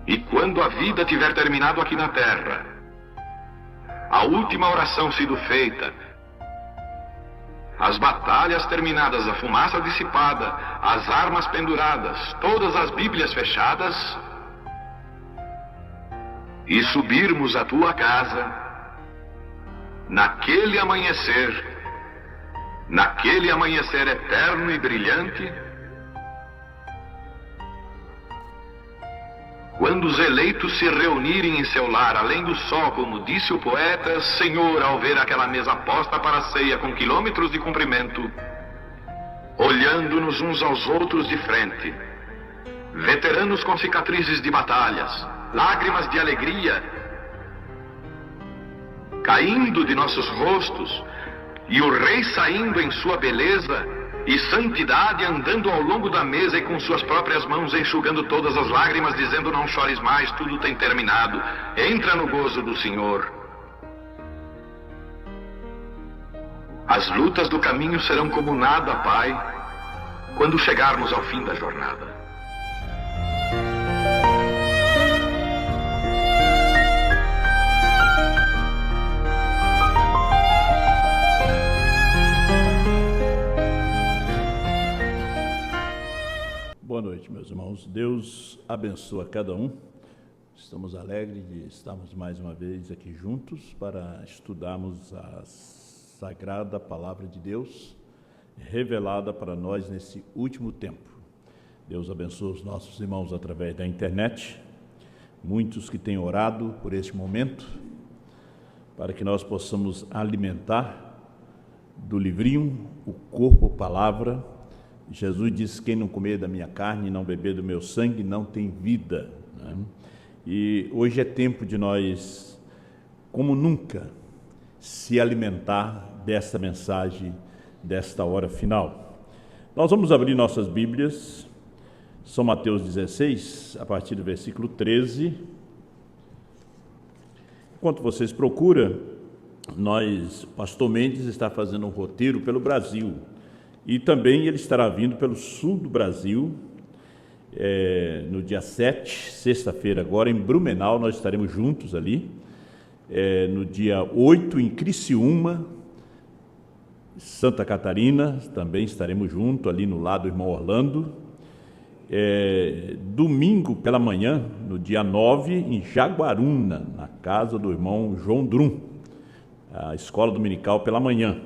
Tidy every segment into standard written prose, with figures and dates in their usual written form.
E quando a vida tiver terminado aqui na terra, a última oração sido feita, as batalhas terminadas, a fumaça dissipada, as armas penduradas, todas as Bíblias fechadas, e subirmos à tua casa, naquele amanhecer eterno e brilhante, quando os eleitos se reunirem em seu lar, além do sol, como disse o poeta, Senhor, ao ver aquela mesa posta para a ceia com quilômetros de comprimento, olhando-nos uns aos outros de frente, veteranos com cicatrizes de batalhas, lágrimas de alegria caindo de nossos rostos, e o rei saindo em sua beleza e santidade, andando ao longo da mesa e com suas próprias mãos enxugando todas as lágrimas, dizendo: não chores mais, tudo tem terminado, entra no gozo do Senhor. As lutas do caminho serão como nada, Pai, quando chegarmos ao fim da jornada. Boa noite, meus irmãos. Deus abençoe a cada um. Estamos alegres de estarmos mais uma vez aqui juntos para estudarmos a sagrada palavra de Deus, revelada para nós nesse último tempo. Deus abençoe os nossos irmãos através da internet, muitos que têm orado por este momento, para que nós possamos alimentar do livrinho o corpo, palavra. Jesus disse: quem não comer da minha carne e não beber do meu sangue não tem vida, né? E hoje é tempo de nós, como nunca, se alimentar desta mensagem, desta hora final. Nós vamos abrir nossas Bíblias, São Mateus 16, a partir do versículo 13. Enquanto vocês procuram, Pastor Mendes está fazendo um roteiro pelo Brasil. E também ele estará vindo pelo sul do Brasil, no dia 7, sexta-feira agora, em Blumenau, nós estaremos juntos ali. No dia 8, em Criciúma, Santa Catarina, também estaremos juntos ali no lado do irmão Orlando. Domingo pela manhã, no dia 9, em Jaguaruna, na casa do irmão João Drum, a escola dominical pela manhã.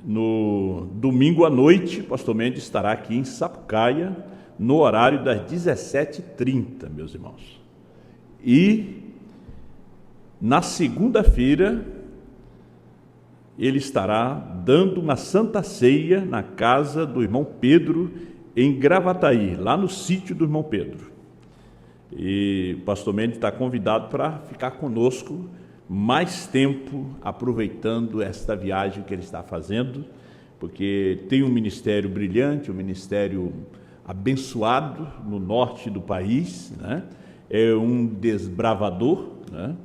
No domingo à noite, Pastor Mendes estará aqui em Sapucaia, no horário das 17h30, meus irmãos. E na segunda-feira, ele estará dando uma santa ceia na casa do irmão Pedro, em Gravataí, lá no sítio do irmão Pedro. E o Pastor Mendes está convidado para ficar conosco mais tempo, aproveitando esta viagem que ele está fazendo, porque tem um ministério brilhante, um ministério abençoado no norte do país, né? É um desbravador, né?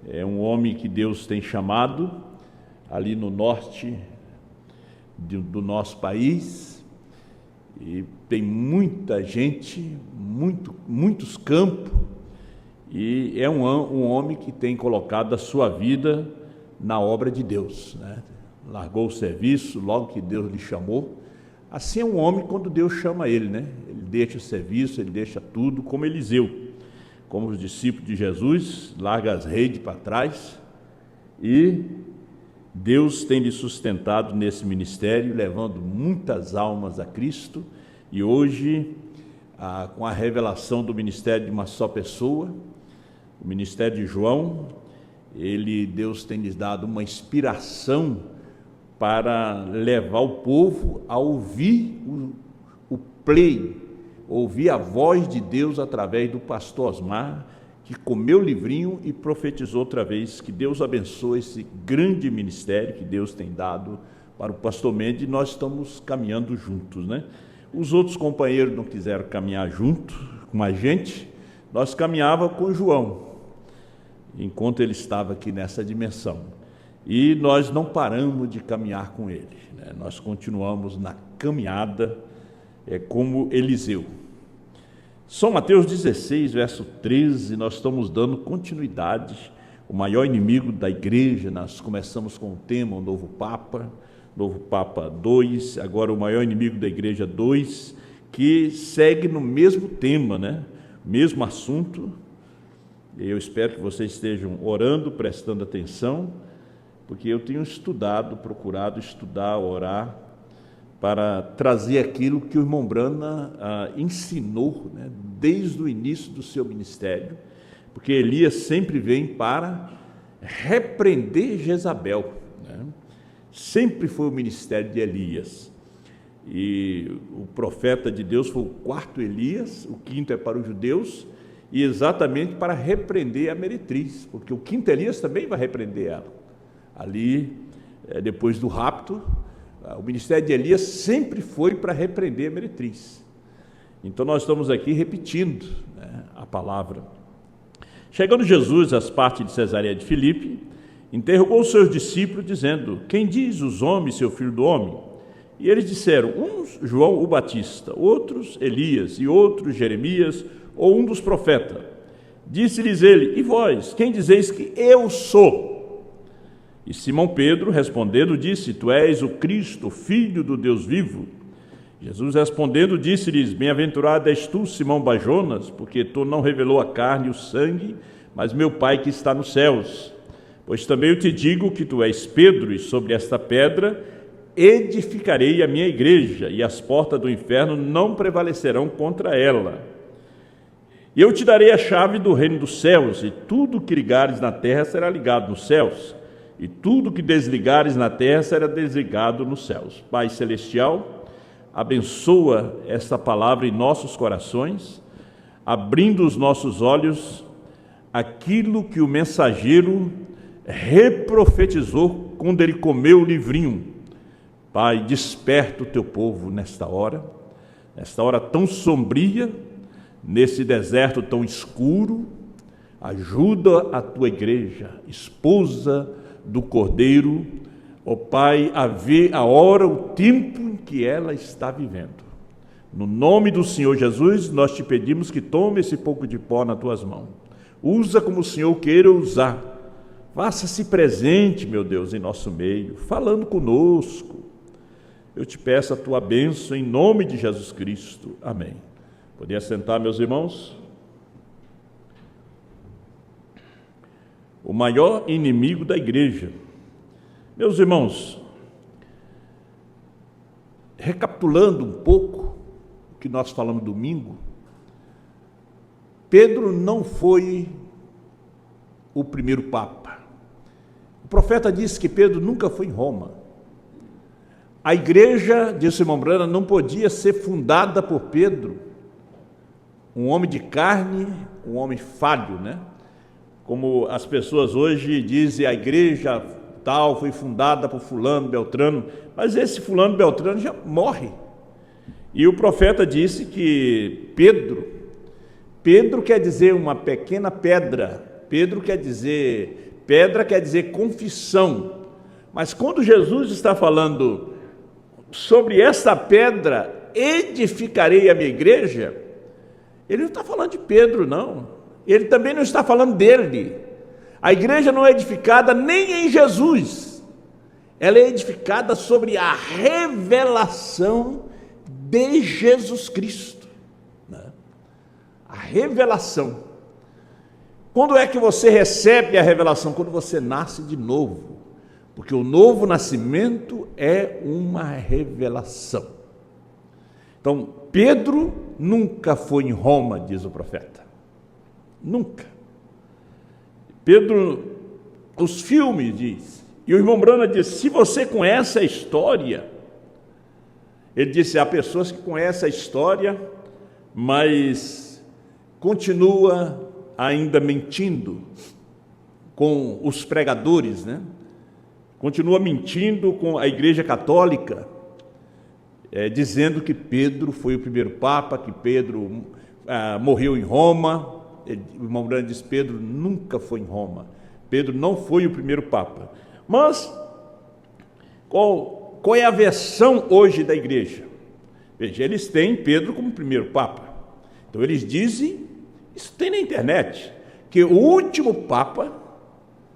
É um homem que Deus tem chamado ali no norte do nosso país, e tem muita gente, muitos campos. E é um homem que tem colocado a sua vida na obra de Deus, né? Largou o serviço logo que Deus lhe chamou. Assim é um homem quando Deus chama ele, né? Ele deixa o serviço, ele deixa tudo, como Eliseu, como os discípulos de Jesus, larga as redes para trás, e Deus tem lhe sustentado nesse ministério, levando muitas almas a Cristo. E hoje, com a revelação do ministério de uma só pessoa, o ministério de João, Deus tem lhes dado uma inspiração para levar o povo a ouvir o play, ouvir a voz de Deus através do pastor Osmar, que comeu o livrinho e profetizou outra vez. Que Deus abençoe esse grande ministério que Deus tem dado para o pastor Mendes, e nós estamos caminhando juntos, né? Os outros companheiros não quiseram caminhar junto com a gente, nós caminhávamos com o João, enquanto ele estava aqui nessa dimensão, e nós não paramos de caminhar com ele, né? Nós continuamos na caminhada, como Eliseu. São Mateus 16, verso 13, nós estamos dando continuidade. O maior inimigo da igreja, nós começamos com o tema, o novo Papa 2, agora o maior inimigo da igreja 2, que segue no mesmo tema, né? Mesmo assunto. Eu espero que vocês estejam orando, prestando atenção, porque eu tenho procurado estudar, orar, para trazer aquilo que o irmão Brana ensinou, né, desde o início do seu ministério, porque Elias sempre vem para repreender Jezabel, né? Sempre foi o ministério de Elias, e o profeta de Deus foi o quarto Elias, o quinto é para os judeus, e exatamente para repreender a meretriz, porque o quinto Elias também vai repreender ela. Ali, depois do rapto, o ministério de Elias sempre foi para repreender a meretriz. Então nós estamos aqui repetindo, né, a palavra. Chegando Jesus às partes de Cesareia de Filipe, interrogou os seus discípulos, dizendo: quem diz os homens ser o filho do homem? E eles disseram: uns João o Batista, outros Elias, e outros Jeremias, ou um dos profetas. Disse-lhes ele: e vós, quem dizeis que eu sou? E Simão Pedro, respondendo, disse: tu és o Cristo, filho do Deus vivo. Jesus respondendo, disse-lhes: bem-aventurado és tu, Simão Bajonas, porque tu não revelou a carne e o sangue, mas meu Pai que está nos céus. Pois também eu te digo que tu és Pedro, e sobre esta pedra edificarei a minha igreja, e as portas do inferno não prevalecerão contra ela. E eu te darei a chave do reino dos céus, e tudo que ligares na terra será ligado nos céus, e tudo que desligares na terra será desligado nos céus. Pai Celestial, abençoa esta palavra em nossos corações, abrindo os nossos olhos, aquilo que o mensageiro reprofetizou quando ele comeu o livrinho. Pai, desperta o teu povo nesta hora tão sombria, nesse deserto tão escuro. Ajuda a tua igreja, esposa do Cordeiro, ó Pai, a ver a hora, o tempo em que ela está vivendo. No nome do Senhor Jesus, nós te pedimos que tome esse pouco de pó nas tuas mãos. Usa como o Senhor queira usar. Faça-se presente, meu Deus, em nosso meio, falando conosco. Eu te peço a tua bênção em nome de Jesus Cristo. Amém. Podia sentar, meus irmãos? O maior inimigo da igreja. Meus irmãos, recapitulando um pouco o que nós falamos domingo, Pedro não foi o primeiro papa. O profeta disse que Pedro nunca foi em Roma. A igreja, disse o irmão Brana, não podia ser fundada por Pedro, um homem de carne, um homem falho, né? Como as pessoas hoje dizem, a igreja tal foi fundada por fulano, beltrano, mas esse fulano, beltrano já morre. E o profeta disse que Pedro quer dizer uma pequena pedra, pedra quer dizer confissão, mas quando Jesus está falando sobre essa pedra, edificarei a minha igreja, ele não está falando de Pedro, não. Ele também não está falando dele. A igreja não é edificada nem em Jesus. Ela é edificada sobre a revelação de Jesus Cristo, né? A revelação. Quando é que você recebe a revelação? Quando você nasce de novo. Porque o novo nascimento é uma revelação. Então, Pedro nunca foi em Roma, diz o profeta. Nunca. Pedro, os filmes diz, e o irmão Brana disse, se você conhece a história, ele disse, há pessoas que conhecem a história, mas continua ainda mentindo com os pregadores, né? Continua mentindo com a igreja católica, dizendo que Pedro foi o primeiro papa, que Pedro morreu em Roma. O irmão Brana diz, Pedro nunca foi em Roma, Pedro não foi o primeiro papa. Mas qual é a versão hoje da igreja? Veja, eles têm Pedro como primeiro papa, Então eles dizem, isso tem na internet, que o último Papa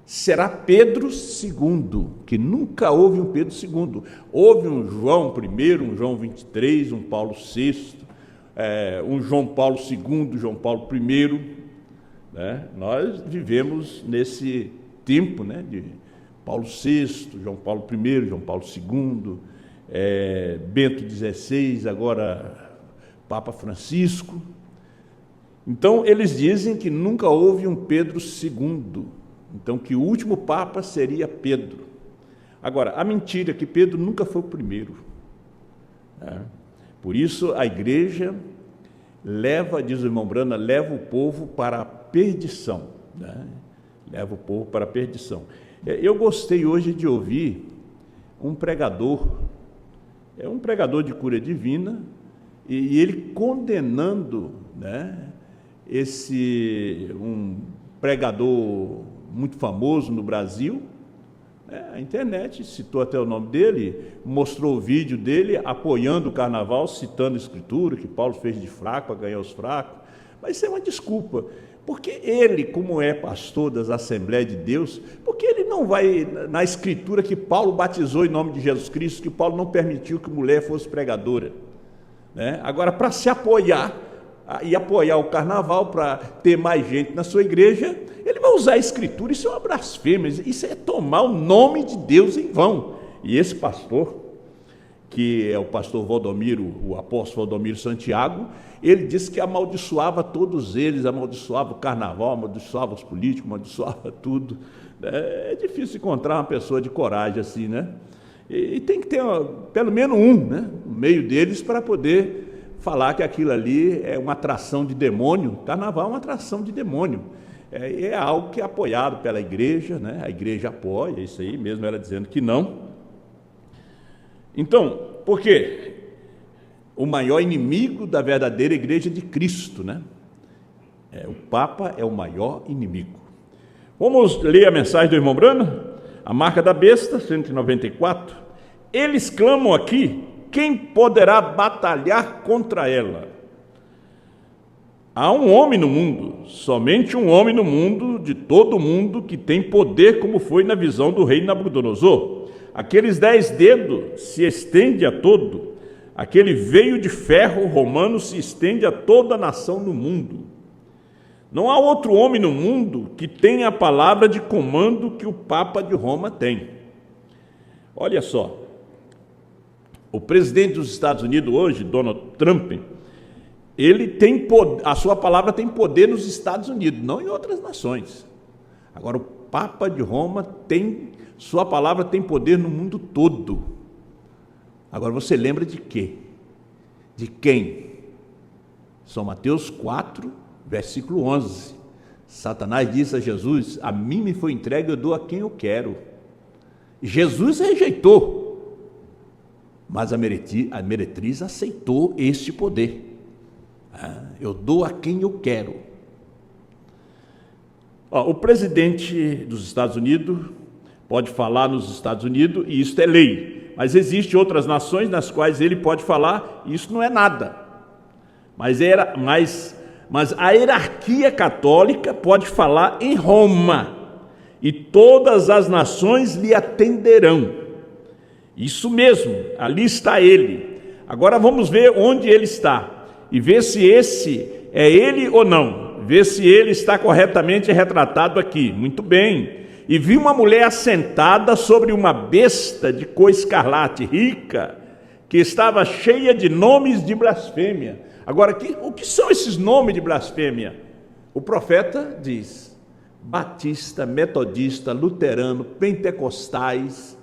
será Pedro II, que nunca houve um Pedro II. Houve um João I, um João XXIII, um Paulo VI, um João Paulo II, João Paulo I. Né? Nós vivemos nesse tempo, né, de Paulo VI, João Paulo I, João Paulo II, Bento XVI, agora Papa Francisco. Então, eles dizem que nunca houve um Pedro II, então que o último Papa seria Pedro. Agora, a mentira é que Pedro nunca foi o primeiro. Né? Por isso, a igreja leva, diz o irmão Brana, leva o povo para a perdição. Né? Leva o povo para a perdição. Eu gostei hoje de ouvir um pregador, um pregador de cura divina, e ele condenando, né, um pregador muito famoso no Brasil. A internet citou até o nome dele, mostrou o vídeo dele apoiando o carnaval, citando a escritura, que Paulo fez de fraco para ganhar os fracos. Mas isso é uma desculpa, porque ele, como é pastor das Assembleias de Deus, porque ele não vai na escritura que Paulo batizou em nome de Jesus Cristo, que Paulo não permitiu que mulher fosse pregadora. Né? Agora, para se apoiar e apoiar o carnaval, para ter mais gente na sua igreja, ele vai usar a escritura. Isso é uma blasfêmia, isso é tomar o nome de Deus em vão. E esse pastor, que é o pastor Valdomiro, o apóstolo Valdomiro Santiago, ele disse que amaldiçoava todos eles, amaldiçoava o carnaval, amaldiçoava os políticos, amaldiçoava tudo. É difícil encontrar uma pessoa de coragem assim, né? E tem que ter pelo menos um, né, no meio deles, para poder falar que aquilo ali é uma atração de demônio. Carnaval é uma atração de demônio. É algo que é apoiado pela igreja, né? A igreja apoia isso aí, mesmo ela dizendo que não. Então, por quê? O maior inimigo da verdadeira igreja de Cristo, né? O Papa é o maior inimigo. Vamos ler a mensagem do irmão Brana? A marca da besta, 194. Eles clamam aqui: quem poderá batalhar contra ela? Há um homem no mundo, somente um homem no mundo, de todo mundo, que tem poder, como foi na visão do rei Nabucodonosor. Aqueles 10 dedos se estende a todo, aquele veio de ferro romano se estende a toda a nação no mundo. Não há outro homem no mundo que tenha a palavra de comando que o Papa de Roma tem. Olha só, o presidente dos Estados Unidos hoje, Donald Trump, ele tem poder, a sua palavra tem poder nos Estados Unidos, não em outras nações. Agora, o Papa de Roma sua palavra tem poder no mundo todo. Agora, você lembra de quê? De quem? São Mateus 4, versículo 11. Satanás disse a Jesus: a mim me foi entregue, eu dou a quem eu quero. Jesus rejeitou, mas a meretriz aceitou este poder. Eu dou a quem eu quero. O presidente dos Estados Unidos pode falar nos Estados Unidos, e isso é lei. Mas existem outras nações nas quais ele pode falar, e isso não é nada. Mas a hierarquia católica pode falar em Roma, e todas as nações lhe atenderão. Isso mesmo, ali está ele. Agora vamos ver onde ele está, e ver se esse é ele ou não, ver se ele está corretamente retratado aqui. Muito bem. E vi uma mulher assentada sobre uma besta de cor escarlate, rica, que estava cheia de nomes de blasfêmia. Agora, o que são esses nomes de blasfêmia? O profeta diz: batista, metodista, luterano, pentecostais,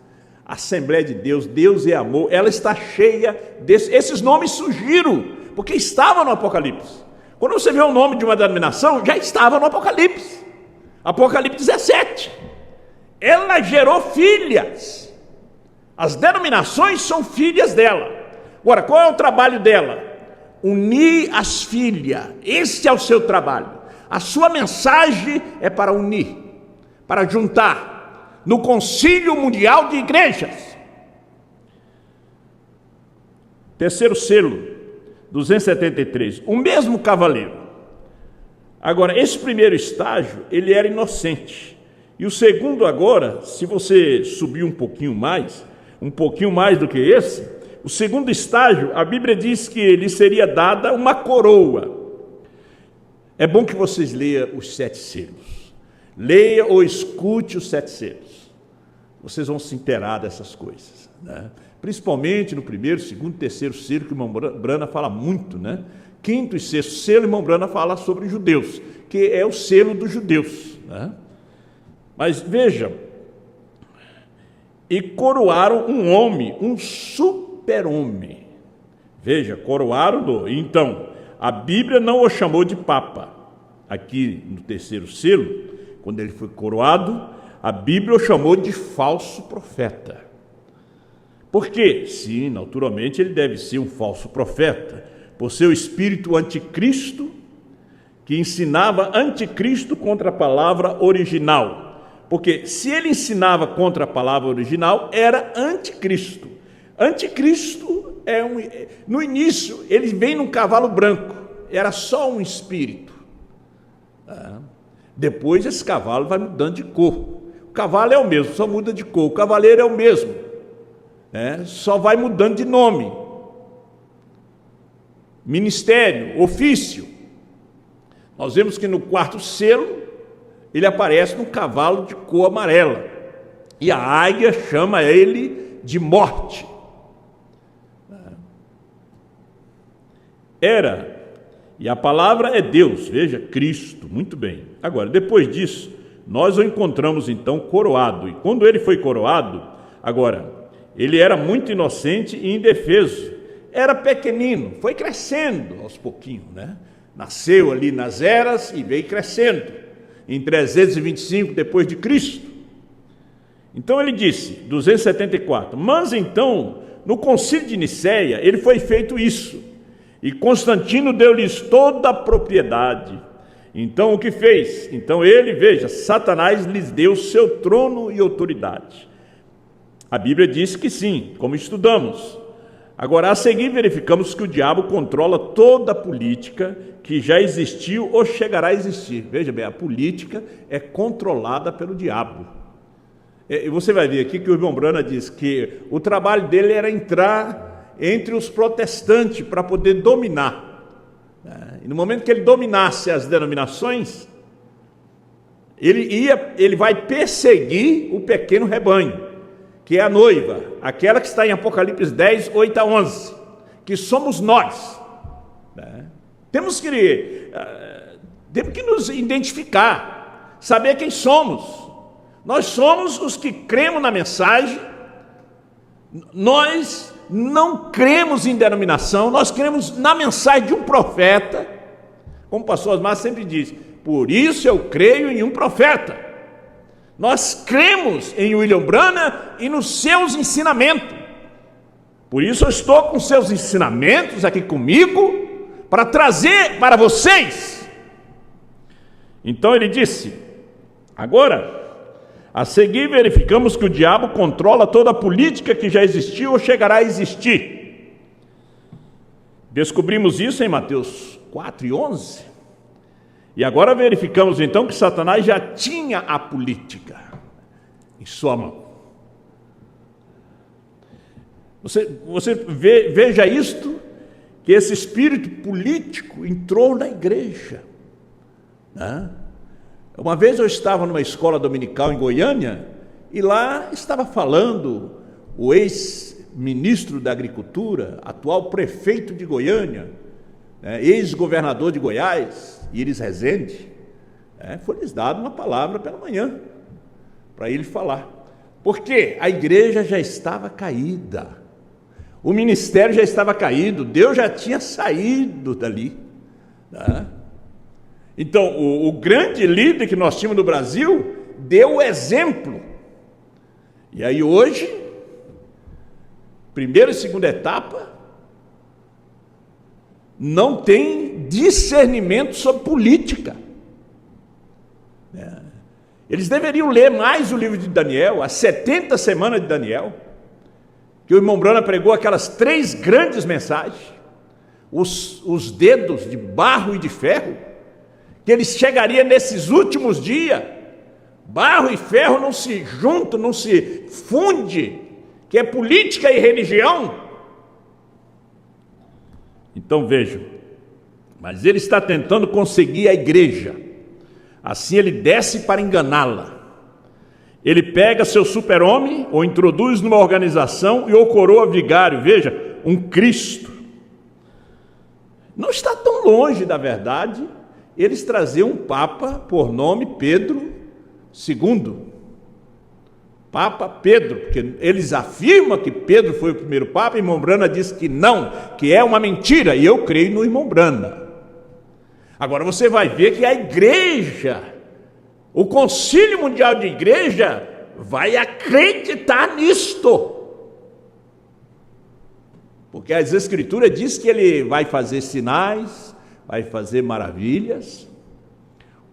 Assembleia de Deus, Deus é amor. Ela está cheia esses nomes surgiram, porque estava no Apocalipse. Quando você vê o nome de uma denominação, já estava no Apocalipse. Apocalipse 17. Ela gerou filhas. As denominações são filhas dela. Agora, qual é o trabalho dela? Unir as filhas. Esse é o seu trabalho. A sua mensagem é para unir, para juntar, no Concílio Mundial de Igrejas. Terceiro selo 273. O mesmo cavaleiro. Agora, esse primeiro estágio, ele era inocente. E o segundo agora, se você subir um pouquinho mais do que esse, o segundo estágio, a Bíblia diz que lhe seria dada uma coroa. É bom que vocês leiam os 7 selos. Leia ou escute os 7 selos. Vocês vão se inteirar dessas coisas, né? Principalmente no primeiro, segundo, terceiro selo, que o irmão Brana fala muito, né? Quinto e sexto selo, o irmão Brana fala sobre judeus, que é o selo dos judeus, né? Mas veja, e coroaram um homem, um super-homem. Veja, coroaram-no. Então, a Bíblia não o chamou de papa. Aqui no terceiro selo, quando ele foi coroado, a Bíblia o chamou de falso profeta. Por quê? Sim, naturalmente ele deve ser um falso profeta, por ser o espírito anticristo, que ensinava anticristo contra a palavra original. Porque se ele ensinava contra a palavra original, era anticristo. Anticristo no início, ele vem num cavalo branco, era só um espírito. Depois esse cavalo vai mudando de cor. O cavalo é o mesmo, só muda de cor. O cavaleiro é o mesmo, só vai mudando de nome. Ministério, ofício. Nós vemos que no quarto selo, ele aparece num cavalo de cor amarela. E a águia chama ele de morte. E a palavra é Deus, veja, Cristo, muito bem. Agora, depois disso, nós o encontramos então coroado. E quando ele foi coroado, agora, ele era muito inocente e indefeso. Era pequenino, foi crescendo aos pouquinhos, né? Nasceu ali nas eras e veio crescendo. Em 325 depois de Cristo. Então ele disse, 274, mas então, no concílio de Nicéia, ele foi feito isso, e Constantino deu-lhes toda a propriedade. Então o que fez? Então ele, veja, Satanás lhes deu seu trono e autoridade. A Bíblia diz que sim, como estudamos. Agora, a seguir, verificamos que o diabo controla toda a política que já existiu ou chegará a existir. Veja bem, a política é controlada pelo diabo. E você vai ver aqui que o irmão Brana diz que o trabalho dele era entrar entre os protestantes para poder dominar. E no momento que ele dominasse as denominações, ele vai perseguir o pequeno rebanho, que é a noiva, aquela que está em Apocalipse 10, 8 a 11, que somos nós. Temos que nos identificar, saber quem somos. Nós somos os que cremos na mensagem. Nós não cremos em denominação, nós cremos na mensagem de um profeta. Como o pastor Osmar sempre diz, por isso eu creio em um profeta. Nós cremos em William Branham e nos seus ensinamentos. Por isso eu estou com seus ensinamentos aqui comigo, para trazer para vocês. Então ele disse, agora, a seguir verificamos que o diabo controla toda a política que já existiu ou chegará a existir. Descobrimos isso em Mateus 4 e 11. E agora verificamos então que Satanás já tinha a política em sua mão. Você veja isto, que esse espírito político entrou na igreja. Uma vez eu estava numa escola dominical em Goiânia, e lá estava falando o ex-ministro da Agricultura, atual prefeito de Goiânia, ex-governador de Goiás, Iris Rezende. Foi-lhes dado uma palavra pela manhã, para ele falar. Porque a igreja já estava caída. O ministério já estava caído, Deus já tinha saído dali. Então, o grande líder que nós tínhamos no Brasil deu o exemplo. E aí hoje, primeira e segunda etapa, não tem discernimento sobre política. Eles deveriam ler mais o livro de Daniel, as 70 semanas de Daniel, que o irmão Brana pregou aquelas 3 grandes mensagens. os dedos de barro e de ferro, que ele chegaria nesses últimos dias. Barro e ferro não se juntam, não se funde, que é política e religião. Então vejam, mas ele está tentando conseguir a igreja, assim ele desce para enganá-la. Ele pega seu super-homem, ou introduz numa organização e o coroa vigário, veja, um Cristo. Não está tão longe da verdade eles trazer um Papa por nome Pedro II. Papa Pedro, porque eles afirmam que Pedro foi o primeiro Papa, e irmão Brana diz que não, que é uma mentira, e eu creio no irmão Brana. Agora você vai ver que a igreja, o Concílio Mundial de Igreja, vai acreditar nisto. Porque as Escrituras diz que ele vai fazer sinais, vai fazer maravilhas.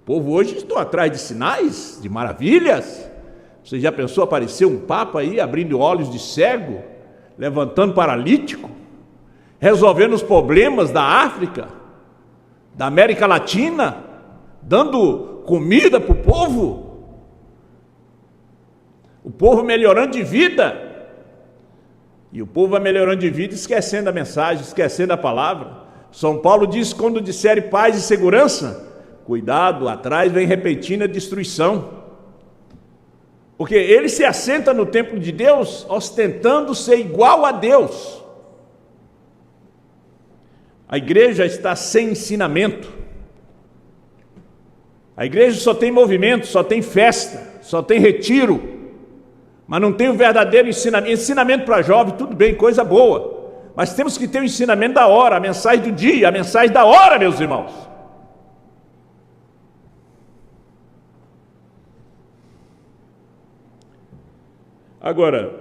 O povo hoje está atrás de sinais, de maravilhas. Você já pensou aparecer um Papa aí, abrindo olhos de cego, levantando paralítico, resolvendo os problemas da África, da América Latina, dando comida para o povo melhorando de vida. E o povo vai melhorando de vida, esquecendo a mensagem, esquecendo a palavra. São Paulo diz, quando disserem paz e segurança, cuidado, atrás vem repentina destruição. Porque ele se assenta no templo de Deus, ostentando ser igual a Deus. A igreja está sem ensinamento. A igreja só tem movimento, só tem festa, só tem retiro, mas não tem o verdadeiro ensinamento. Ensinamento para jovem, tudo bem, coisa boa, mas temos que ter o ensinamento da hora, a mensagem do dia, a mensagem da hora, meus irmãos. Agora,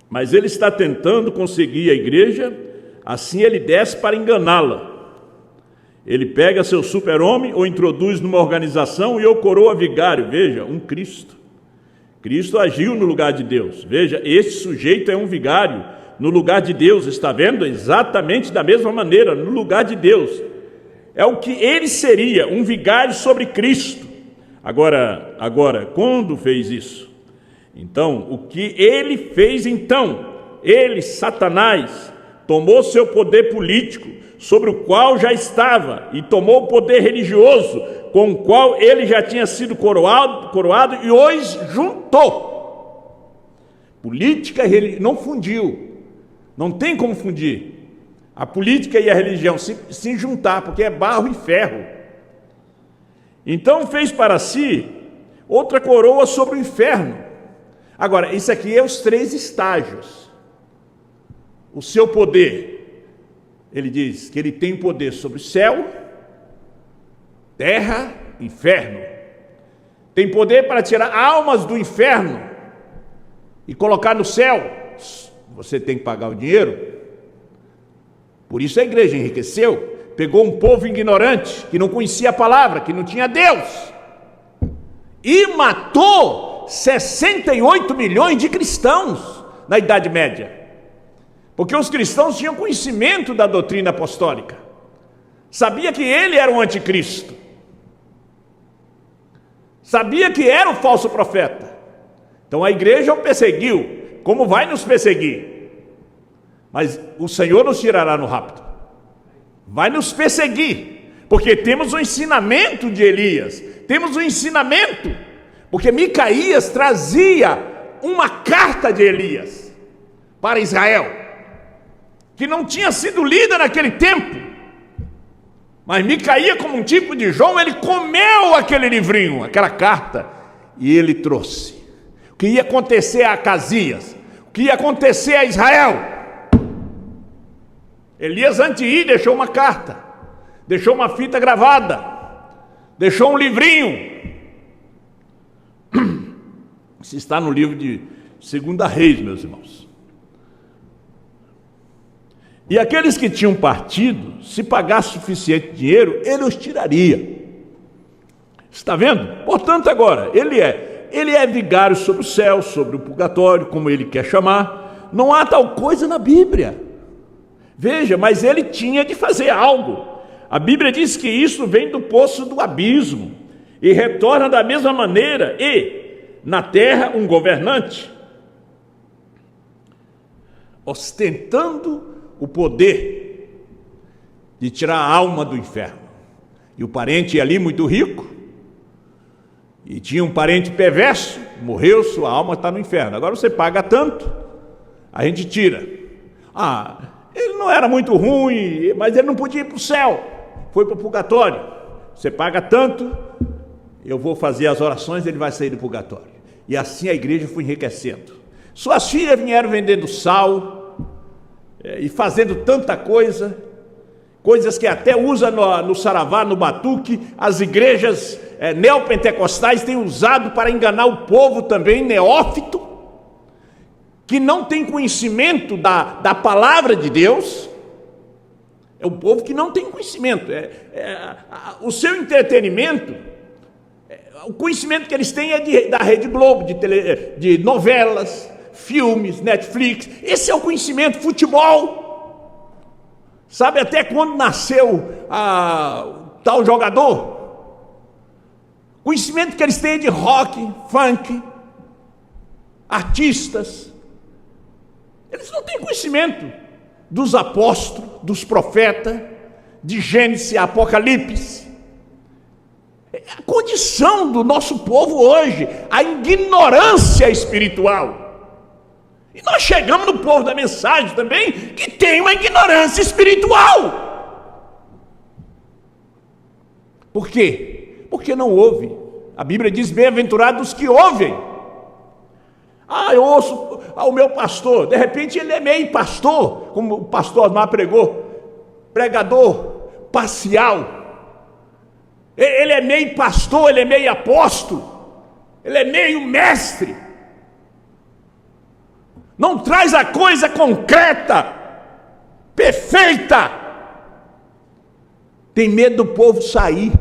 mas ele está tentando conseguir a igreja, assim ele desce para enganá-la. Ele pega seu super-homem, ou introduz numa organização e o coroa vigário, veja, um Cristo. Cristo agiu no lugar de Deus. Veja, este sujeito é um vigário no lugar de Deus, está vendo? Exatamente da mesma maneira, no lugar de Deus. É o que ele seria, um vigário sobre Cristo. Agora, quando fez isso? Então, o que ele fez então? Ele, Satanás, tomou seu poder político, sobre o qual já estava, e tomou o poder religioso, com o qual ele já tinha sido coroado e hoje juntou. Política e religião, não fundiu, não tem como fundir. A política e a religião se juntar, porque é barro e ferro. Então fez para si outra coroa sobre o inferno. Agora, isso aqui é os 3 estágios. O seu poder, ele diz que ele tem poder sobre o céu, terra, inferno. Tem poder para tirar almas do inferno e colocar no céu. Você tem que pagar o dinheiro. Por isso a igreja enriqueceu. Pegou um povo ignorante, que não conhecia a palavra, que não tinha Deus, e matou 68 milhões de cristãos na Idade Média. Porque os cristãos tinham conhecimento da doutrina apostólica. Sabia que ele era o anticristo. Sabia que era o falso profeta. Então a igreja o perseguiu, como vai nos perseguir. Mas o Senhor nos tirará no rapto. Vai nos perseguir, porque temos o ensinamento de Elias. Temos o ensinamento, porque Micaías trazia uma carta de Elias para Israel, que não tinha sido lida naquele tempo. Mas Micaías, como um tipo de João, ele comeu aquele livrinho, aquela carta, e ele trouxe o que ia acontecer a Acasias, o que ia acontecer a Israel. Elias, antes de ir, deixou uma carta, deixou uma fita gravada, deixou um livrinho. Isso está no livro de 2 Reis, meus irmãos. E aqueles que tinham partido, se pagasse suficiente dinheiro, ele os tiraria. Está vendo? Portanto, agora, ele é vigário sobre o céu, sobre o purgatório, como ele quer chamar. Não há tal coisa na Bíblia. Veja, mas ele tinha de fazer algo. A Bíblia diz que isso vem do poço do abismo e retorna da mesma maneira. E na terra um governante, ostentando o poder de tirar a alma do inferno. E o parente ali muito rico, e tinha um parente perverso, morreu, sua alma está no inferno. Agora você paga tanto, a gente tira. Ele não era muito ruim, mas ele não podia ir para o céu, foi para o purgatório. Você paga tanto, eu vou fazer as orações, ele vai sair do purgatório. E assim a igreja foi enriquecendo. Suas filhas vieram vendendo sal e fazendo tanta coisa, coisas que até usa no saravá, no batuque. As igrejas neopentecostais têm usado para enganar o povo também, neófito, que não tem conhecimento da palavra de Deus. É o povo que não tem conhecimento. O seu entretenimento, o conhecimento que eles têm é da Rede Globo, de novelas, filmes, Netflix. Esse é o conhecimento. Futebol. Sabe até quando nasceu tal jogador? O conhecimento que eles têm de rock, funk, artistas. Eles não têm conhecimento dos apóstolos, dos profetas, de Gênesis, Apocalipse. É a condição do nosso povo hoje, a ignorância espiritual. E nós chegamos no povo da mensagem também, que tem uma ignorância espiritual. Por quê? Porque não ouve. A Bíblia diz: bem-aventurados os que ouvem. Eu ouço ao meu pastor, de repente ele é meio pastor, como o pastor Osmar pregou, pregador parcial. Ele é meio pastor, ele é meio apóstolo, ele é meio mestre. Não traz a coisa concreta, perfeita. Tem medo do povo sair.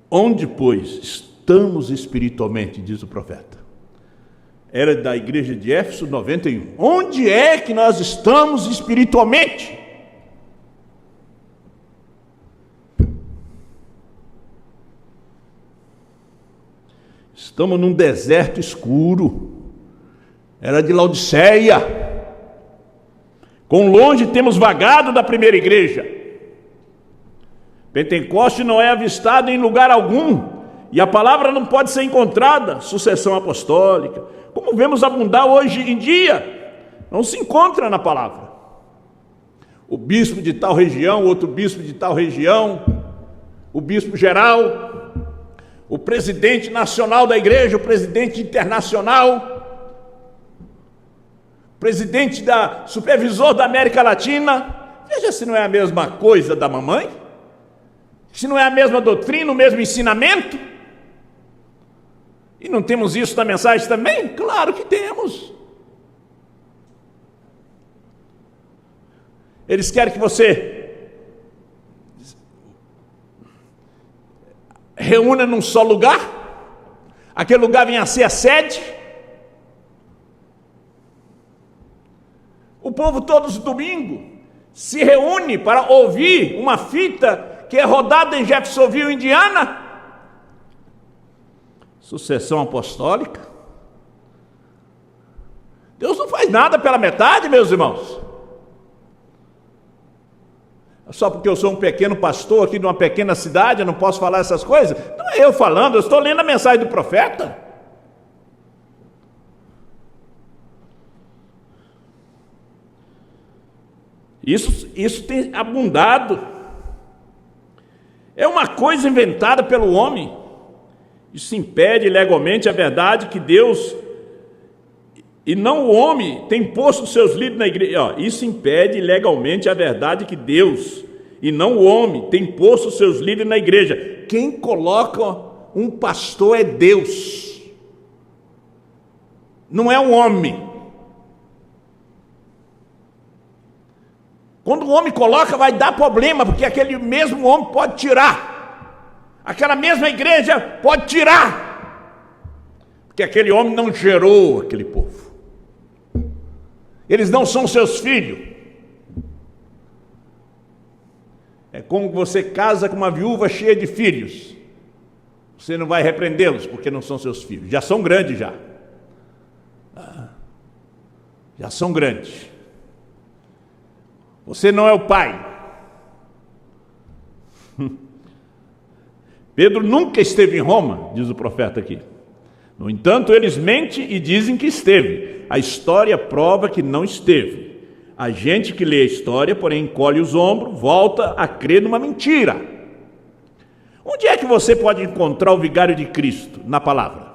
Onde, pois, estamos espiritualmente, diz o profeta. Era da igreja de Éfeso 91. Onde é que nós estamos espiritualmente? Estamos num deserto escuro. Era de Laodiceia. Quão longe temos vagado da primeira igreja. Pentecoste não é avistado em lugar algum, e a palavra não pode ser encontrada. Sucessão apostólica, como vemos abundar hoje em dia, não se encontra na palavra. O bispo de tal região, outro bispo de tal região, o bispo geral, o presidente nacional da igreja, o presidente internacional, o presidente supervisor da América Latina. Veja se não é a mesma coisa da mamãe. Se não é a mesma doutrina, o mesmo ensinamento. E não temos isso na mensagem também? Claro que temos. Eles querem que você reúna num só lugar. Aquele lugar venha a ser a sede. O povo todos os domingos se reúne para ouvir uma fita que é rodada em Jeffersonville, Indiana. Sucessão apostólica. Deus não faz nada pela metade, meus irmãos. Só porque eu sou um pequeno pastor aqui de uma pequena cidade, eu não posso falar essas coisas? Não é eu falando, eu estou lendo a mensagem do profeta. Isso tem abundado. É uma coisa inventada pelo homem. Isso impede legalmente a verdade que Deus, e não o homem, tem posto os seus líderes na igreja. Isso impede legalmente a verdade que Deus, e não o homem, tem posto os seus líderes na igreja. Quem coloca um pastor é Deus, não é um homem. Quando o homem coloca, vai dar problema, porque aquele mesmo homem pode tirar. Aquela mesma igreja pode tirar. porque aquele homem não gerou aquele povo. Eles não são seus filhos. É como você casa com uma viúva cheia de filhos. Você não vai repreendê-los porque não são seus filhos. Já são grandes já. Já são grandes. Você não é o pai. Pedro nunca esteve em Roma, diz o profeta aqui. No entanto, eles mentem e dizem que esteve. A história prova que não esteve. A gente que lê a história, porém, encolhe os ombros, volta a crer numa mentira. Onde é que você pode encontrar o vigário de Cristo? Na palavra.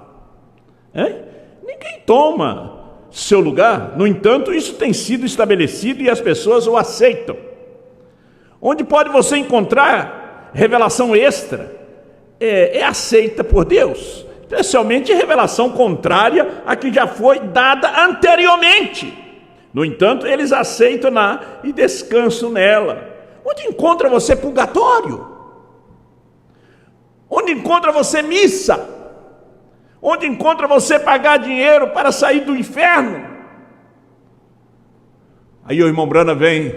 Ninguém toma seu lugar. No entanto, isso tem sido estabelecido e as pessoas o aceitam. Onde pode você encontrar revelação extra? É aceita por Deus, especialmente revelação contrária à que já foi dada anteriormente. No entanto, eles aceitam e descansam nela. Onde encontra você purgatório? Onde encontra você missa? Onde encontra você pagar dinheiro para sair do inferno? Aí o irmão Brana vem.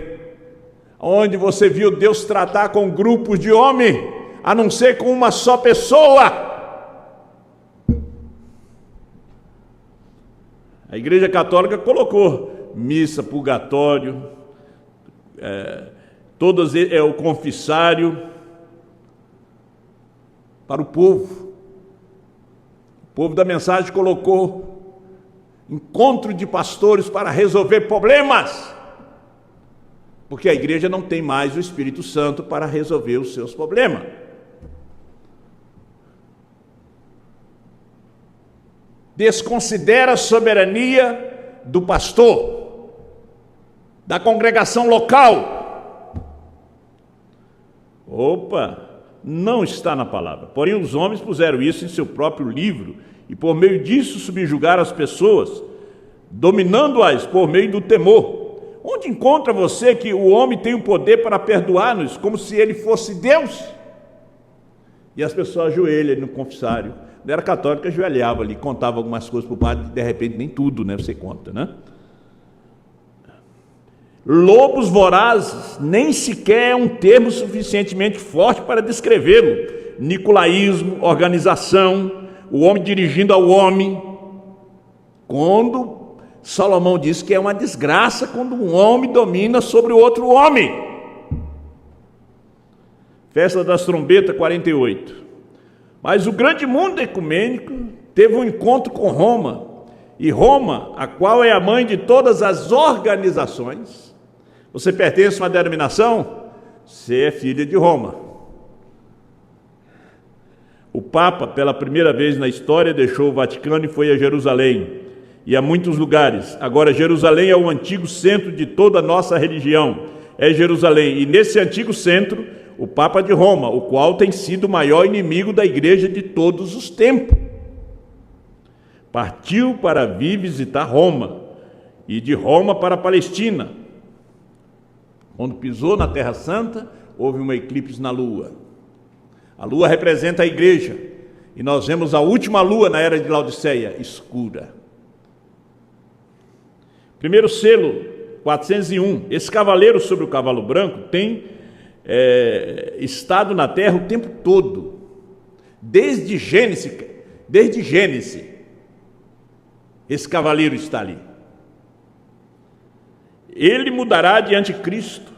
Onde você viu Deus tratar com grupos de homens, a não ser com uma só pessoa? A Igreja Católica colocou missa, purgatório, todas o confessário para o povo. O povo da mensagem colocou encontro de pastores para resolver problemas, porque a igreja não tem mais o Espírito Santo para resolver os seus problemas. Desconsidera a soberania do pastor, da congregação local. Não está na palavra. Porém, os homens puseram isso em seu próprio livro e por meio disso subjugaram as pessoas, dominando-as por meio do temor. Onde encontra você que o homem tem o poder para perdoar-nos como se ele fosse Deus? E as pessoas ajoelham no confessário. Não era católica, ajoelhava ali, contava algumas coisas para o padre, de repente nem tudo, né? Você conta, né? Lobos vorazes, nem sequer é um termo suficientemente forte para descrevê-lo. Nicolaísmo, organização, o homem dirigindo ao homem. Quando Salomão diz que é uma desgraça quando um homem domina sobre o outro homem. Festa das Trombetas, 48. Mas o grande mundo ecumênico teve um encontro com Roma. E Roma, a qual é a mãe de todas as organizações. Você pertence a uma denominação? Você é filha de Roma. O Papa, pela primeira vez na história, deixou o Vaticano e foi a Jerusalém. E a muitos lugares. Agora, Jerusalém é o antigo centro de toda a nossa religião. É Jerusalém. E nesse antigo centro, o Papa de Roma, o qual tem sido o maior inimigo da igreja de todos os tempos, partiu para vir visitar Roma, e de Roma para a Palestina. Quando pisou na Terra Santa, houve um eclipse na lua. A lua representa a igreja, e nós vemos a última lua na era de Laodiceia, escura. Primeiro selo, 401. Esse cavaleiro sobre o cavalo branco tem estado na terra o tempo todo, desde Gênesis, esse cavaleiro está ali. Ele mudará de anticristo.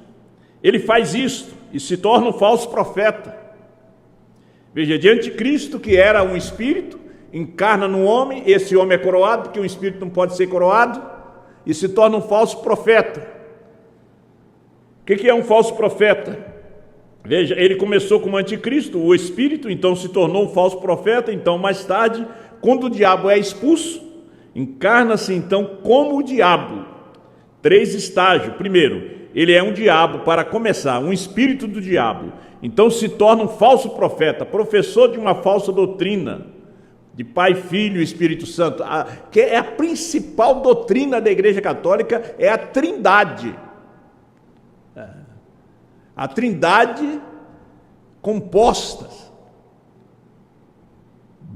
Ele faz isto e se torna um falso profeta. Veja, de anticristo, que era um espírito, encarna no homem, esse homem é coroado, porque um espírito não pode ser coroado, e se torna um falso profeta. O que é um falso profeta? Veja, ele começou como anticristo, o espírito, então se tornou um falso profeta. Então, mais tarde, quando o diabo é expulso, encarna-se então como o diabo. 3 estágios. Primeiro, ele é um diabo para começar, um espírito do diabo. Então se torna um falso profeta, professor de uma falsa doutrina, de Pai, Filho e Espírito Santo, que é a principal doutrina da Igreja Católica, é a Trindade. A Trindade compostas.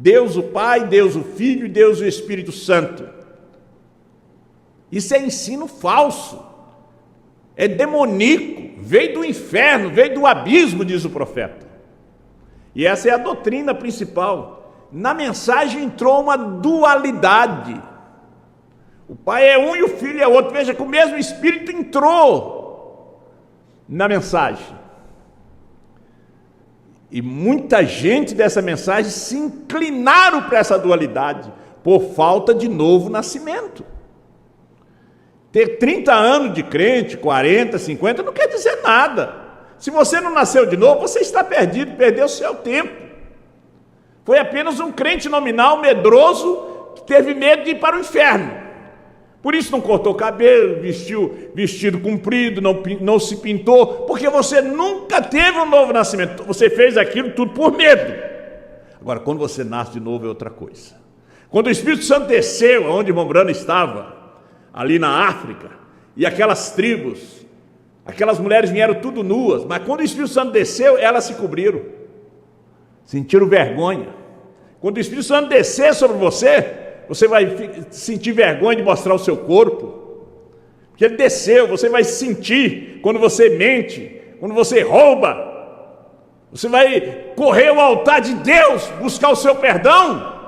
Deus o Pai, Deus o Filho e Deus o Espírito Santo. Isso é ensino falso, é demoníaco, veio do inferno, veio do abismo, diz o profeta. E essa é a doutrina principal. Na mensagem entrou uma dualidade. O Pai é um e o Filho é outro. Veja que o mesmo Espírito entrou na mensagem. E muita gente dessa mensagem se inclinaram para essa dualidade por falta de novo nascimento. Ter 30 anos de crente, 40, 50, não quer dizer nada. Se você não nasceu de novo, você está perdido, perdeu o seu tempo. Foi apenas um crente nominal, medroso, que teve medo de ir para o inferno. Por isso não cortou cabelo, vestiu vestido comprido, não se pintou, porque você nunca teve um novo nascimento. Você fez aquilo tudo por medo. Agora, quando você nasce de novo é outra coisa. Quando o Espírito Santo desceu, onde irmão Brano estava, ali na África, e aquelas tribos, aquelas mulheres vieram tudo nuas, mas quando o Espírito Santo desceu, elas se cobriram, sentiram vergonha. Quando o Espírito Santo descer sobre você, você vai sentir vergonha de mostrar o seu corpo, porque ele desceu. Você vai sentir quando você mente, quando você rouba, você vai correr ao altar de Deus, buscar o seu perdão.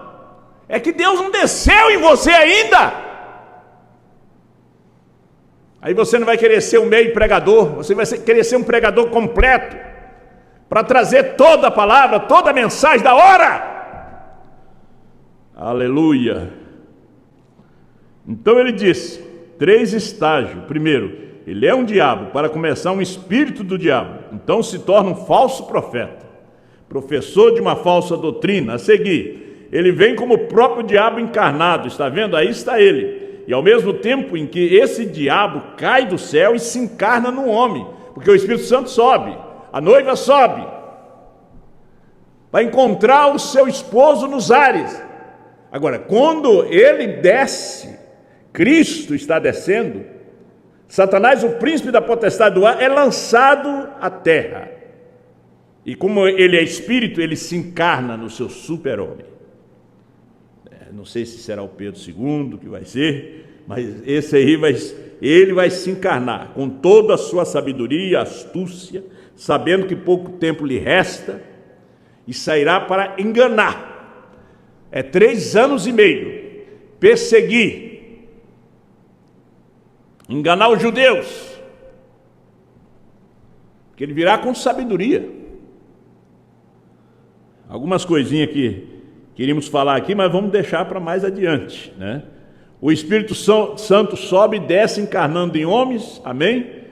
É que Deus não desceu em você ainda. Aí você não vai querer ser um meio pregador, você vai querer ser um pregador completo, para trazer toda a palavra, toda a mensagem da hora. Aleluia. Então ele disse, 3 estágios. Primeiro, ele é um diabo, para começar um espírito do diabo. Então se torna um falso profeta, professor de uma falsa doutrina. A seguir, ele vem como o próprio diabo encarnado. Está vendo? Aí está ele. E ao mesmo tempo em que esse diabo cai do céu e se encarna no homem, porque o Espírito Santo sobe, a noiva sobe, vai encontrar o seu esposo nos ares. Agora, quando ele desce, Cristo está descendo, Satanás, o príncipe da potestade do ar, é lançado à terra. E como ele é espírito, ele se encarna no seu super-homem. Não sei se será o Pedro II que vai ser, mas esse aí ele vai se encarnar com toda a sua sabedoria, astúcia, sabendo que pouco tempo lhe resta, e sairá para enganar. 3 anos e meio, perseguir, enganar os judeus, que ele virá com sabedoria. Algumas coisinhas que queríamos falar aqui, mas vamos deixar para mais adiante, né? O Espírito Santo sobe e desce encarnando em homens, amém?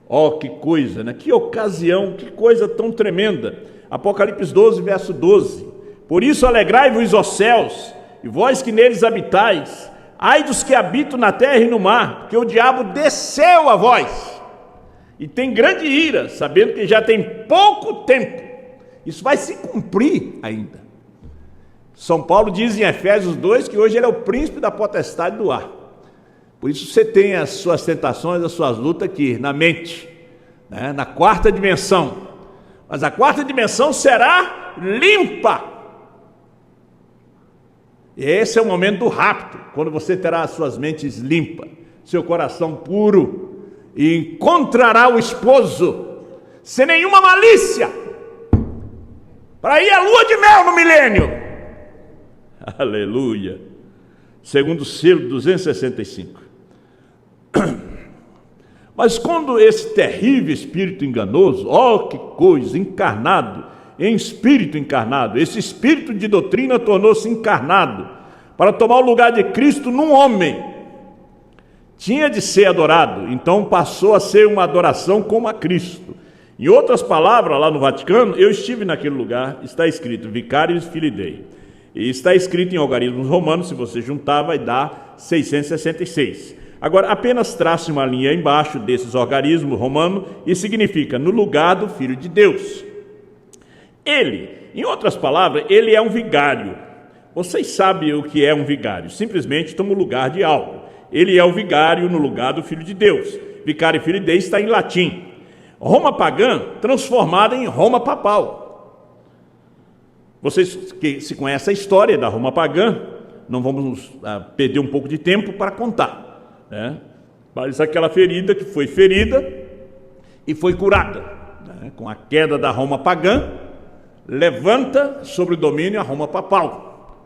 Ó, que coisa, né? Que ocasião, que coisa tão tremenda. Apocalipse 12, verso 12. Por isso alegrai-vos, ó céus, e vós que neles habitais, ai dos que habitam na terra e no mar, porque o diabo desceu a vós, e tem grande ira, sabendo que já tem pouco tempo. Isso vai se cumprir ainda. São Paulo diz em Efésios 2 que hoje ele é o príncipe da potestade do ar. Por isso você tem as suas tentações, as suas lutas aqui na mente, né? Na 4ª dimensão. Mas a 4ª dimensão será limpa. E esse é o momento do rapto, quando você terá as suas mentes limpas, seu coração puro, e encontrará o esposo sem nenhuma malícia, para ir à lua de mel no milênio. Aleluia. Segundo selo 265. Mas quando esse terrível espírito enganoso, ó que coisa, encarnado, em espírito encarnado, esse espírito de doutrina tornou-se encarnado, para tomar o lugar de Cristo num homem, tinha de ser adorado, então passou a ser uma adoração como a Cristo. Em outras palavras, lá no Vaticano, eu estive naquele lugar, está escrito Vicarius Filii, e está escrito em algarismos romanos, se você juntar vai dar 666. Agora, apenas trace uma linha embaixo desses algarismos romanos e significa no lugar do Filho de Deus. Ele, em outras palavras, ele é um vigário. Vocês sabem o que é um vigário? Simplesmente toma o lugar de algo. Ele é o vigário no lugar do Filho de Deus. Vicário Filii Dei está em latim. Roma pagã transformada em Roma papal. Vocês que se conhecem a história da Roma pagã, não vamos perder um pouco de tempo para contar, né? Mas aquela ferida que foi ferida e foi curada, né? Com a queda da Roma pagã, levanta sobre o domínio a Roma papal.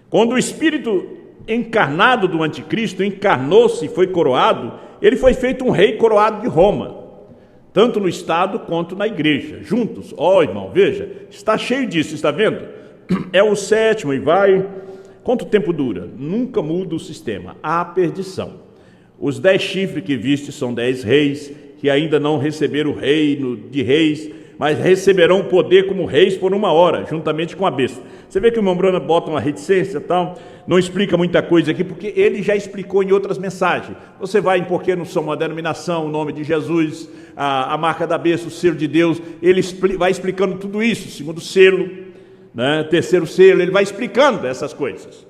Quando o espírito encarnado do anticristo encarnou-se e foi coroado, ele foi feito um rei coroado de Roma, tanto no Estado quanto na igreja, juntos. Ó, irmão, veja, está cheio disso, está vendo? É o 7º e vai. Quanto tempo dura? Nunca muda o sistema. Há perdição. Os 10 chifres que viste são 10 reis, que ainda não receberam o reino de reis, mas receberão o poder como reis por 1 hora, juntamente com a besta. Você vê que o Membrana bota uma reticência e tal, não explica muita coisa aqui, porque ele já explicou em outras mensagens. Você vai em Porque Não São uma Denominação, o nome de Jesus, a marca da besta, o selo de Deus, ele vai explicando tudo isso, 2º selo, né, 3º selo, ele vai explicando essas coisas.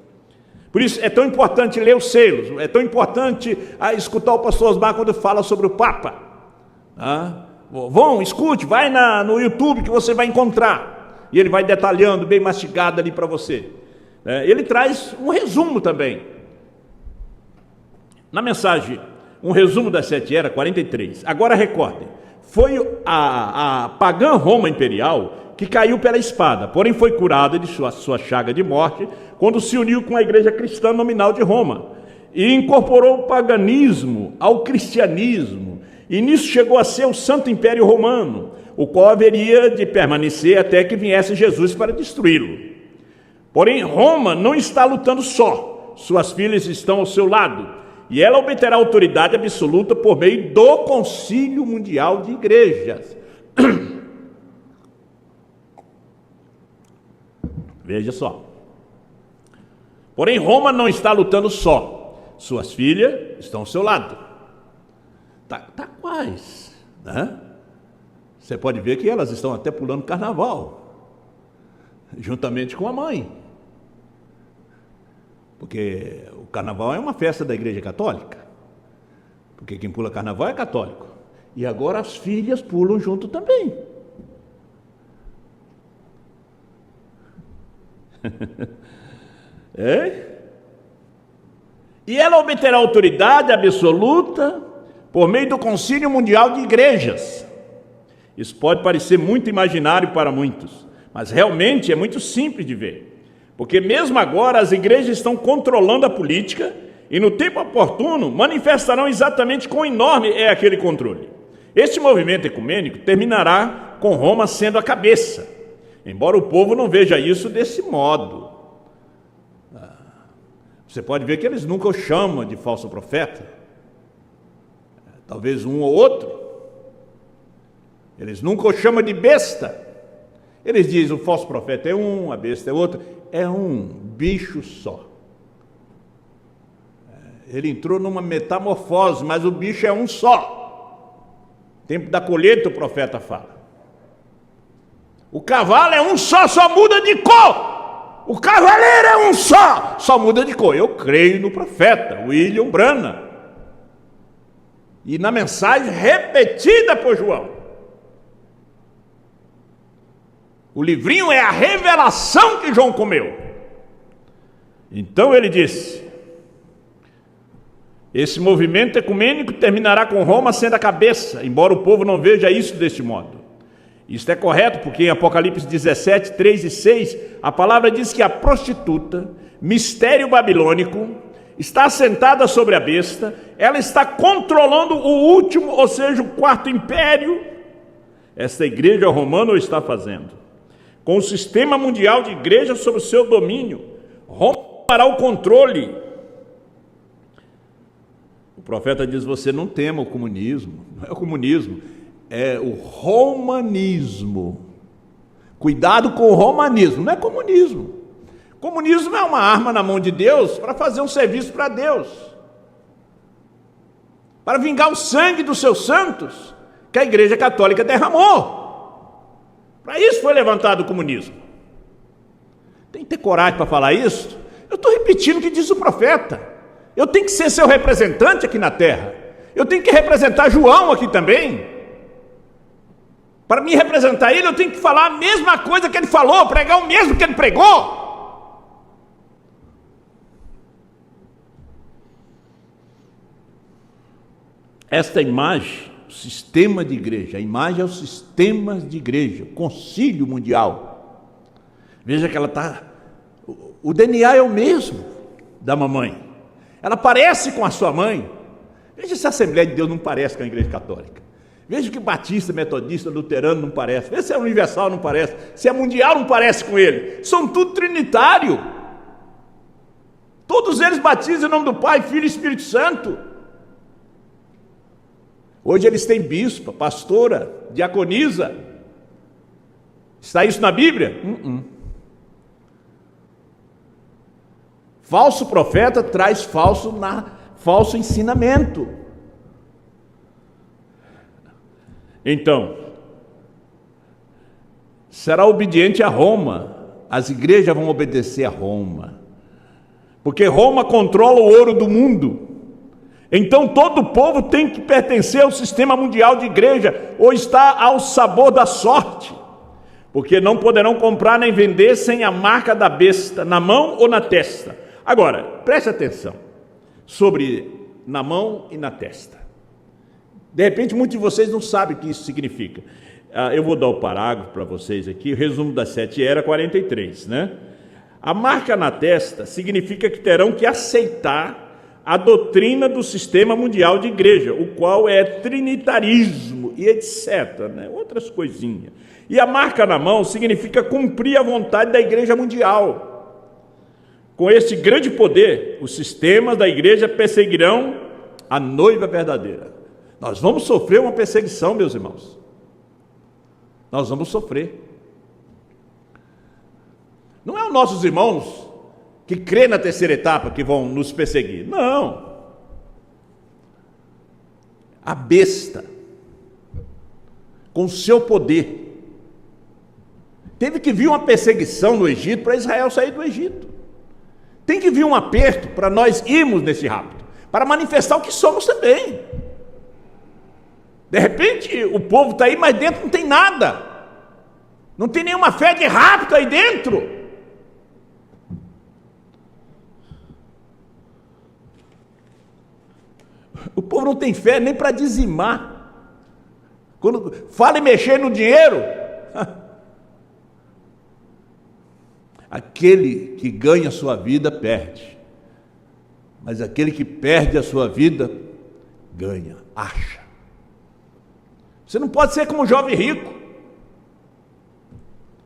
Por isso é tão importante ler os selos, é tão importante escutar o pastor Osmar quando fala sobre o Papa. Vão, escute, vai no YouTube que você vai encontrar, e ele vai detalhando, bem mastigado ali para você. Ele traz um resumo também. Na mensagem, um resumo das 7 eras, 43. Agora recordem, foi a pagã Roma imperial que caiu pela espada, porém foi curada de sua chaga de morte, quando se uniu com a igreja cristã nominal de Roma, e incorporou o paganismo ao cristianismo, e nisso chegou a ser o Santo Império Romano, o qual haveria de permanecer até que viesse Jesus para destruí-lo. Porém, Roma não está lutando só, suas filhas estão ao seu lado, e ela obterá autoridade absoluta por meio do Concílio Mundial de Igrejas. Veja só. Porém, Roma não está lutando só, suas filhas estão ao seu lado. Tá quais, né? Você pode ver que elas estão até pulando carnaval, juntamente com a mãe. Porque o carnaval é uma festa da igreja católica. Porque quem pula carnaval é católico. E agora as filhas pulam junto também. E ela obterá autoridade absoluta por meio do Concílio Mundial de Igrejas. Isso pode parecer muito imaginário para muitos, mas realmente é muito simples de ver, porque mesmo agora as igrejas estão controlando a política e no tempo oportuno manifestarão exatamente quão enorme é aquele controle. Este movimento ecumênico terminará com Roma sendo a cabeça, embora o povo não veja isso desse modo. Você pode ver que eles nunca o chamam de falso profeta, talvez um ou outro. Eles nunca o chamam de besta. Eles dizem, o falso profeta é um, a besta é outro. É um bicho só. Ele entrou numa metamorfose, mas o bicho é um só. Tempo da colheita o profeta fala. O cavalo é um só muda de cor. O cavaleiro é um só muda de cor. Eu creio no profeta William Branham. E na mensagem repetida por João. O livrinho é a revelação que João comeu. Então ele disse: esse movimento ecumênico terminará com Roma sendo a cabeça, embora o povo não veja isso deste modo. Isso é correto, porque em Apocalipse 17, 3 e 6, a palavra diz que a prostituta, mistério babilônico, está assentada sobre a besta, ela está controlando o último, ou seja, o 4º império. Esta igreja romana o está fazendo. Com o sistema mundial de igrejas sob o seu domínio, Roma tomará o controle. O profeta diz, você não tema o comunismo. Não é o comunismo, é o romanismo. Cuidado com o romanismo, não é comunismo. Comunismo é uma arma na mão de Deus para fazer um serviço para Deus, para vingar o sangue dos seus santos que a Igreja Católica derramou. Para isso foi levantado o comunismo. Tem que ter coragem para falar isso. Eu estou repetindo o que diz o profeta. Eu tenho que ser seu representante aqui na terra. Eu tenho que representar João aqui também, Para me representar ele, eu tenho que falar a mesma coisa que ele falou, pregar o mesmo que ele pregou. Esta imagem, o sistema de igreja, a imagem é o sistema de igreja, o concílio mundial. Veja que ela está... O DNA é o mesmo da mamãe. Ela parece com a sua mãe. Veja se a Assembleia de Deus não parece com a Igreja Católica. Veja que Batista, Metodista, Luterano não parece. Veja se é Universal não parece. Se é Mundial não parece com ele. São tudo trinitário. Todos eles batizam em nome do Pai, Filho e Espírito Santo. Hoje eles têm bispa, pastora, diaconisa. Está isso na Bíblia? Falso profeta traz falso ensinamento. Então, será obediente a Roma. As igrejas vão obedecer a Roma, porque Roma controla o ouro do mundo. Então todo o povo tem que pertencer ao sistema mundial de igreja, ou está ao sabor da sorte, porque não poderão comprar nem vender sem a marca da besta na mão ou na testa. Agora, preste atenção sobre na mão e na testa. De repente muitos de vocês não sabem o que isso significa. Eu vou dar o parágrafo para vocês aqui, o resumo das 7 era 43, né? A marca na testa significa que terão que aceitar a doutrina do sistema mundial de igreja, o qual é trinitarismo e etc, né? Outras coisinhas. E a marca na mão significa cumprir a vontade da igreja mundial. Com este grande poder, os sistemas da igreja perseguirão a noiva verdadeira. Nós vamos sofrer uma perseguição, meus irmãos. Nós vamos sofrer. Não é os nossos irmãos que crê na terceira etapa que vão nos perseguir. Não. A besta, com seu poder, teve que vir uma perseguição no Egito para Israel sair do Egito. Tem que vir um aperto para nós irmos nesse rapto, para manifestar o que somos também. De repente o povo está aí, mas dentro não tem nada. Não tem nenhuma fé de rapto aí dentro. O povo não tem fé nem para dizimar. Quando fala em mexer no dinheiro, aquele que ganha a sua vida perde, mas aquele que perde a sua vida ganha, acha. Você não pode ser como um jovem rico.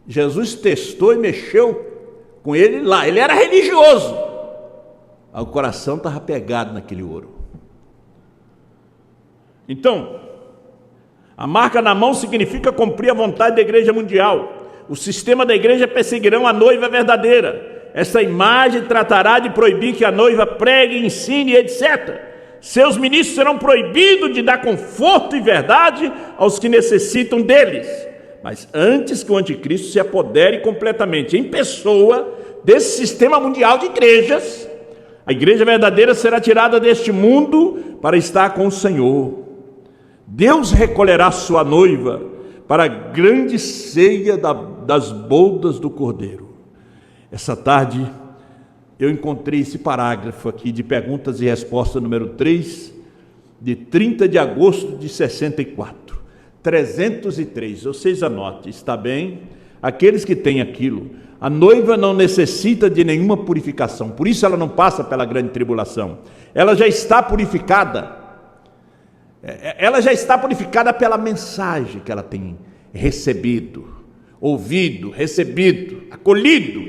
Jesus testou e mexeu com ele lá. Ele era religioso, mas o coração estava pegado naquele ouro. Então, a marca na mão significa cumprir a vontade da igreja mundial. O sistema da igreja perseguirão a noiva verdadeira. Essa imagem tratará de proibir que a noiva pregue, ensine, etc. Seus ministros serão proibidos de dar conforto e verdade aos que necessitam deles. Mas antes que o anticristo se apodere completamente em pessoa desse sistema mundial de igrejas, a igreja verdadeira será tirada deste mundo para estar com o Senhor. Deus recolherá sua noiva para a grande ceia das bodas do Cordeiro. Essa tarde eu encontrei esse parágrafo aqui de perguntas e respostas número 3, de 30 de agosto de 64. 303, vocês anotem, está bem? Aqueles que têm aquilo, a noiva não necessita de nenhuma purificação, por isso ela não passa pela grande tribulação. Ela já está purificada. Ela já está purificada pela mensagem que ela tem recebido, ouvido, recebido, acolhido,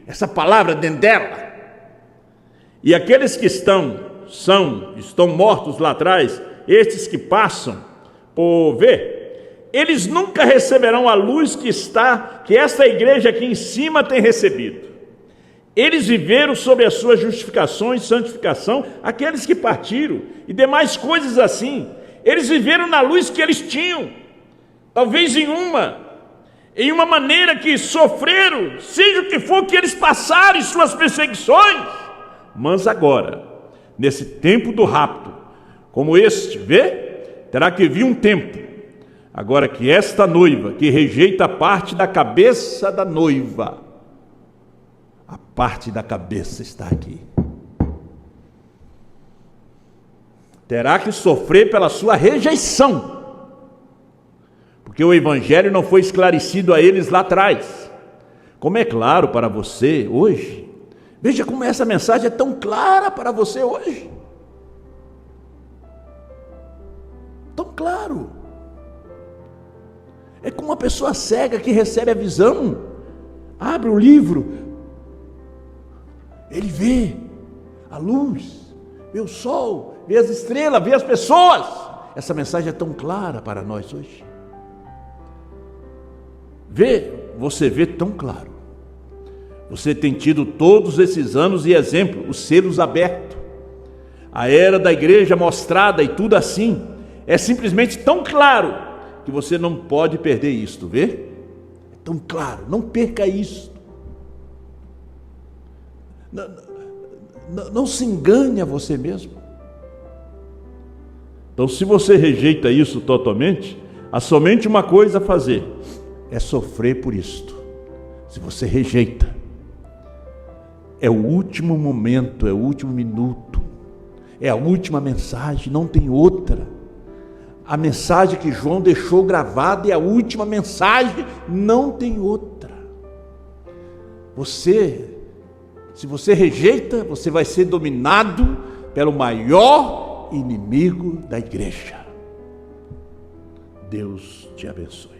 essa palavra dentro dela. E aqueles que estão mortos lá atrás, estes que passam por ver, eles nunca receberão a luz que esta igreja aqui em cima tem recebido. Eles viveram sobre as suas justificações, santificação, aqueles que partiram e demais coisas assim. Eles viveram na luz que eles tinham, talvez em uma maneira que sofreram, seja o que for que eles passaram em suas perseguições. Mas agora, nesse tempo do rapto, como este, terá que vir um tempo, Agora que esta noiva, que rejeita a parte da cabeça da noiva, a parte da cabeça está aqui. Terá que sofrer pela sua rejeição, porque o evangelho não foi esclarecido a eles lá atrás, como é claro para você hoje. Veja como essa mensagem é tão clara para você hoje. Tão claro. É como uma pessoa cega que recebe a visão, abre o livro, ele vê a luz, vê o sol, vê as estrelas, vê as pessoas. Essa mensagem é tão clara para nós hoje. Você vê tão claro. Você tem tido todos esses anos e exemplo, os selos abertos, a era da igreja mostrada e tudo assim. É simplesmente tão claro que você não pode perder isto, vê? É tão claro, não perca isto. Não se engane a você mesmo. Então, se você rejeita isso totalmente, há somente uma coisa a fazer, é sofrer por isto. Se você rejeita, é o último momento, é o último minuto, é a última mensagem, não tem outra. A mensagem que João deixou gravada é a última mensagem, não tem outra. Se você rejeita, você vai ser dominado pelo maior inimigo da igreja. Deus te abençoe.